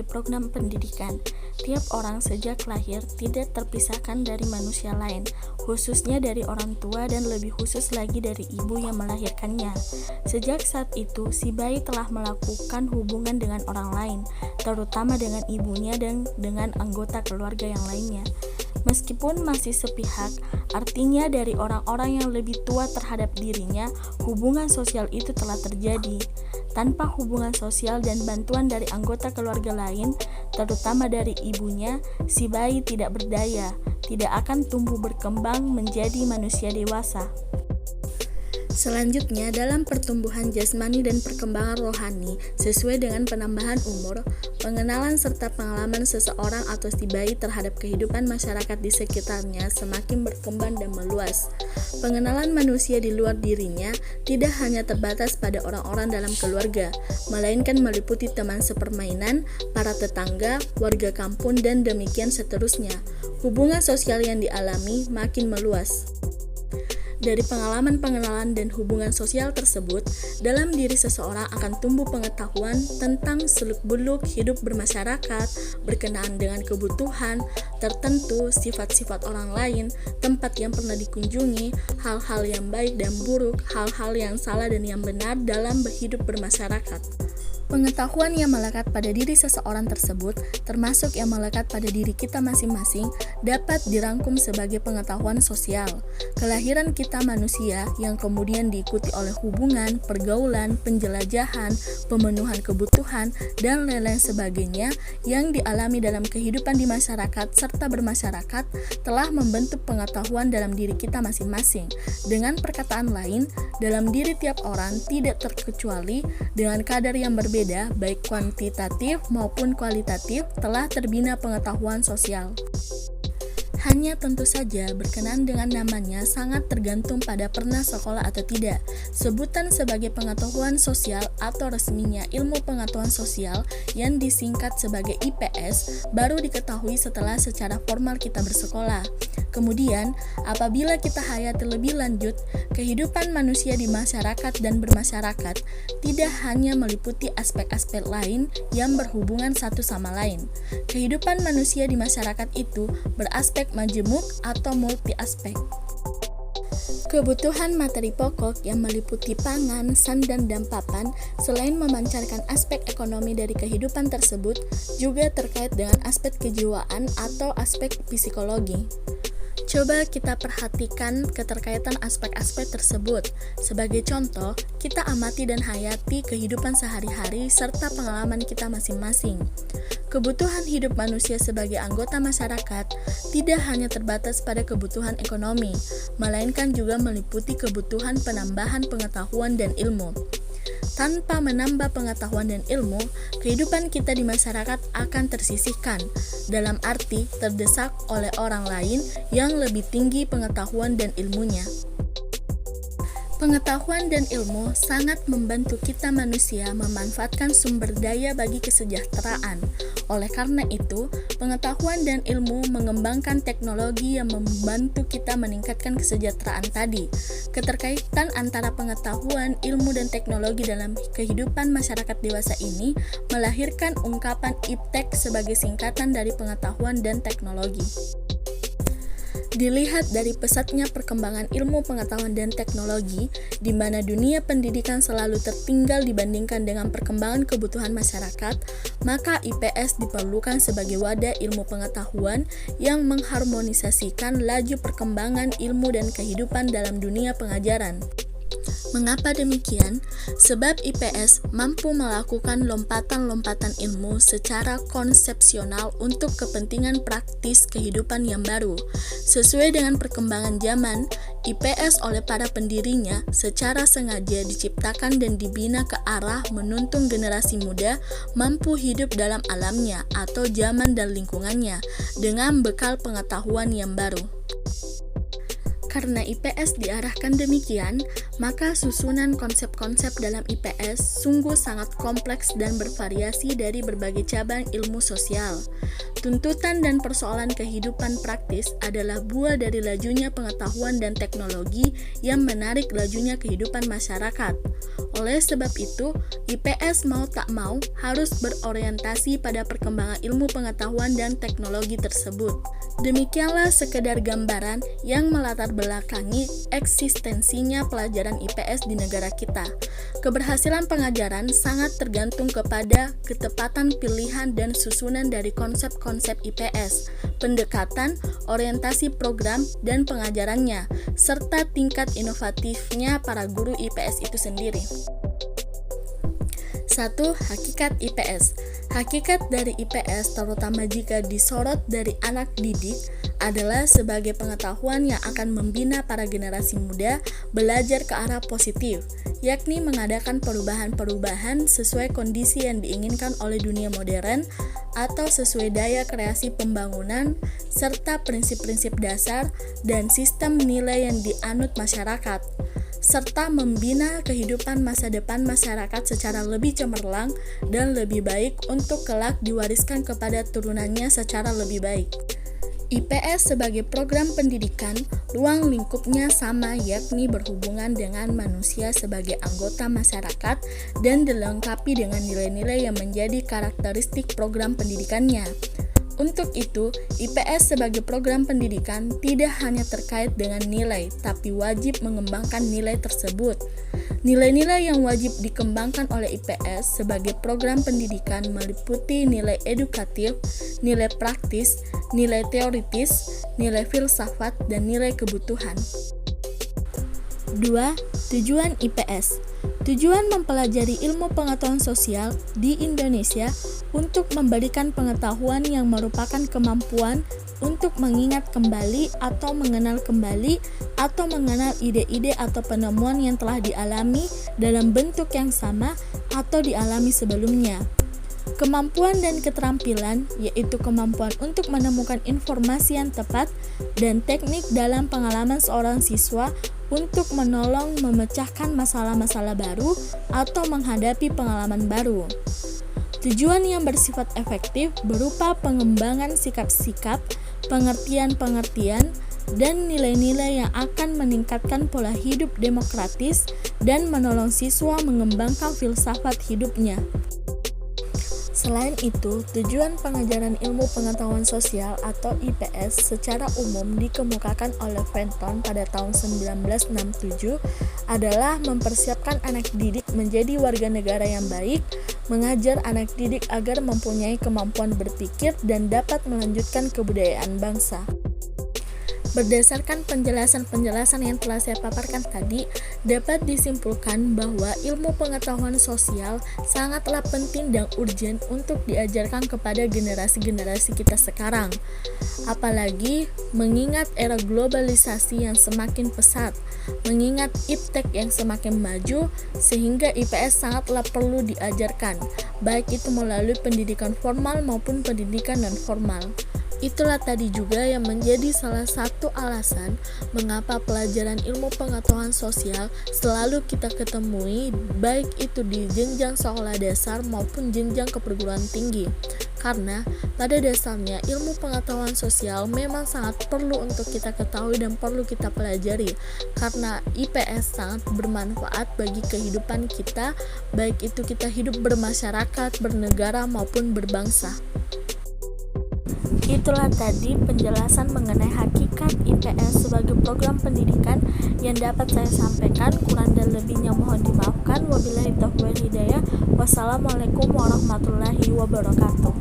program pendidikan. Tiap orang sejak lahir tidak terpisahkan dari manusia lain, khususnya dari orang tua dan lebih khusus lagi dari ibu yang melahirkannya. Sejak saat itu, si bayi telah melakukan hubungan dengan orang lain, terutama dengan ibunya dan dengan anggota keluarga yang lainnya. Meskipun masih sepihak, artinya dari orang-orang yang lebih tua terhadap dirinya, hubungan sosial itu telah terjadi. Tanpa hubungan sosial dan bantuan dari anggota keluarga lain, terutama dari ibunya, si bayi tidak berdaya, tidak akan tumbuh berkembang menjadi manusia dewasa. Selanjutnya, dalam pertumbuhan jasmani dan perkembangan rohani sesuai dengan penambahan umur, pengenalan serta pengalaman seseorang atau si bayi terhadap kehidupan masyarakat di sekitarnya semakin berkembang dan meluas. Pengenalan manusia di luar dirinya tidak hanya terbatas pada orang-orang dalam keluarga, melainkan meliputi teman sepermainan, para tetangga, warga kampung, dan demikian seterusnya. Hubungan sosial yang dialami makin meluas. Dari pengalaman pengenalan dan hubungan sosial tersebut, dalam diri seseorang akan tumbuh pengetahuan tentang seluk-beluk hidup bermasyarakat, berkenaan dengan kebutuhan tertentu, sifat-sifat orang lain, tempat yang pernah dikunjungi, hal-hal yang baik dan buruk, hal-hal yang salah dan yang benar dalam hidup bermasyarakat. Pengetahuan yang melekat pada diri seseorang tersebut, termasuk yang melekat pada diri kita masing-masing, dapat dirangkum sebagai pengetahuan sosial. Kelahiran kita manusia yang kemudian diikuti oleh hubungan, pergaulan, penjelajahan, pemenuhan kebutuhan, dan lain-lain sebagainya yang dialami dalam kehidupan di masyarakat serta bermasyarakat telah membentuk pengetahuan dalam diri kita masing-masing. Dengan perkataan lain, dalam diri tiap orang tidak terkecuali dengan kadar yang berbeda, baik kuantitatif maupun kualitatif, telah terbina pengetahuan sosial. Hanya tentu saja berkenaan dengan namanya sangat tergantung pada pernah sekolah atau tidak. Sebutan sebagai pengetahuan sosial atau resminya ilmu pengetahuan sosial yang disingkat sebagai IPS baru diketahui setelah secara formal kita bersekolah. Kemudian, apabila kita hayati lebih lanjut, kehidupan manusia di masyarakat dan bermasyarakat tidak hanya meliputi aspek-aspek lain yang berhubungan satu sama lain. Kehidupan manusia di masyarakat itu beraspek majemuk atau multi aspek. Kebutuhan materi pokok yang meliputi pangan, sandang, dan papan, selain memancarkan aspek ekonomi dari kehidupan tersebut, juga terkait dengan aspek kejiwaan atau aspek psikologi. Coba kita perhatikan keterkaitan aspek-aspek tersebut. Sebagai contoh, kita amati dan hayati kehidupan sehari-hari serta pengalaman kita masing-masing. Kebutuhan hidup manusia sebagai anggota masyarakat tidak hanya terbatas pada kebutuhan ekonomi, melainkan juga meliputi kebutuhan penambahan pengetahuan dan ilmu. Tanpa menambah pengetahuan dan ilmu, kehidupan kita di masyarakat akan tersisihkan, dalam arti terdesak oleh orang lain yang lebih tinggi pengetahuan dan ilmunya. Pengetahuan dan ilmu sangat membantu kita manusia memanfaatkan sumber daya bagi kesejahteraan. Oleh karena itu, pengetahuan dan ilmu mengembangkan teknologi yang membantu kita meningkatkan kesejahteraan tadi. Keterkaitan antara pengetahuan, ilmu, dan teknologi dalam kehidupan masyarakat dewasa ini melahirkan ungkapan IPTEK sebagai singkatan dari pengetahuan dan teknologi. Dilihat dari pesatnya perkembangan ilmu pengetahuan dan teknologi, di mana dunia pendidikan selalu tertinggal dibandingkan dengan perkembangan kebutuhan masyarakat, maka IPS diperlukan sebagai wadah ilmu pengetahuan yang mengharmonisasikan laju perkembangan ilmu dan kehidupan dalam dunia pengajaran. Mengapa demikian? Sebab IPS mampu melakukan lompatan-lompatan ilmu secara konsepsional untuk kepentingan praktis kehidupan yang baru. Sesuai dengan perkembangan zaman, IPS oleh para pendirinya secara sengaja diciptakan dan dibina ke arah menuntun generasi muda mampu hidup dalam alamnya atau zaman dan lingkungannya dengan bekal pengetahuan yang baru. Karena IPS diarahkan demikian, maka susunan konsep-konsep dalam IPS sungguh sangat kompleks dan bervariasi dari berbagai cabang ilmu sosial. Tuntutan dan persoalan kehidupan praktis adalah buah dari lajunya pengetahuan dan teknologi yang menarik lajunya kehidupan masyarakat. Oleh sebab itu, IPS mau tak mau harus berorientasi pada perkembangan ilmu pengetahuan dan teknologi tersebut. Demikianlah sekedar gambaran yang melatar belakangi eksistensinya pelajaran IPS di negara kita. Keberhasilan pengajaran sangat tergantung kepada ketepatan pilihan dan susunan dari konsep-konsep IPS, pendekatan, orientasi program, dan pengajarannya, serta tingkat inovatifnya para guru IPS itu sendiri. 1. Hakikat IPS. Hakikat dari IPS, terutama jika disorot dari anak didik, adalah sebagai pengetahuan yang akan membina para generasi muda belajar ke arah positif, yakni mengadakan perubahan-perubahan sesuai kondisi yang diinginkan oleh dunia modern atau sesuai daya kreasi pembangunan, serta prinsip-prinsip dasar dan sistem nilai yang dianut masyarakat, serta membina kehidupan masa depan masyarakat secara lebih cemerlang dan lebih baik untuk kelak diwariskan kepada turunannya secara lebih baik. IPS sebagai program pendidikan, ruang lingkupnya sama, yakni berhubungan dengan manusia sebagai anggota masyarakat dan dilengkapi dengan nilai-nilai yang menjadi karakteristik program pendidikannya. Untuk itu, IPS sebagai program pendidikan tidak hanya terkait dengan nilai, tapi wajib mengembangkan nilai tersebut. Nilai-nilai yang wajib dikembangkan oleh IPS sebagai program pendidikan meliputi nilai edukatif, nilai praktis, nilai teoritis, nilai filsafat, dan nilai kebutuhan. 2. Tujuan IPS. Tujuan mempelajari ilmu pengetahuan sosial di Indonesia untuk memberikan pengetahuan yang merupakan kemampuan untuk mengingat kembali atau mengenal kembali atau mengenal ide-ide atau penemuan yang telah dialami dalam bentuk yang sama atau dialami sebelumnya. Kemampuan dan keterampilan, yaitu kemampuan untuk menemukan informasi yang tepat dan teknik dalam pengalaman seorang siswa untuk menolong memecahkan masalah-masalah baru atau menghadapi pengalaman baru. Tujuan yang bersifat efektif berupa pengembangan sikap-sikap, pengertian-pengertian, dan nilai-nilai yang akan meningkatkan pola hidup demokratis dan menolong siswa mengembangkan filsafat hidupnya. Selain itu, tujuan pengajaran ilmu pengetahuan sosial atau IPS secara umum dikemukakan oleh Fenton pada tahun 1967 adalah mempersiapkan anak didik menjadi warga negara yang baik, mengajar anak didik agar mempunyai kemampuan berpikir dan dapat melanjutkan kebudayaan bangsa. Berdasarkan penjelasan-penjelasan yang telah saya paparkan tadi, dapat disimpulkan bahwa ilmu pengetahuan sosial sangatlah penting dan urgent untuk diajarkan kepada generasi-generasi kita sekarang. Apalagi mengingat era globalisasi yang semakin pesat, mengingat iptek yang semakin maju, sehingga IPS sangatlah perlu diajarkan, baik itu melalui pendidikan formal maupun pendidikan non-formal. Itulah tadi juga yang menjadi salah satu alasan mengapa pelajaran ilmu pengetahuan sosial selalu kita ketemui, baik itu di jenjang sekolah dasar maupun jenjang keperguruan tinggi. Karena pada dasarnya ilmu pengetahuan sosial memang sangat perlu untuk kita ketahui dan perlu kita pelajari, karena IPS sangat bermanfaat bagi kehidupan kita, baik itu kita hidup bermasyarakat, bernegara maupun berbangsa. Itulah tadi penjelasan mengenai hakikat IPS sebagai program pendidikan yang dapat saya sampaikan. Kurang dan lebihnya mohon dimaafkan. Wabillahi taufiq wal hidayah. Wassalamualaikum warahmatullahi wabarakatuh.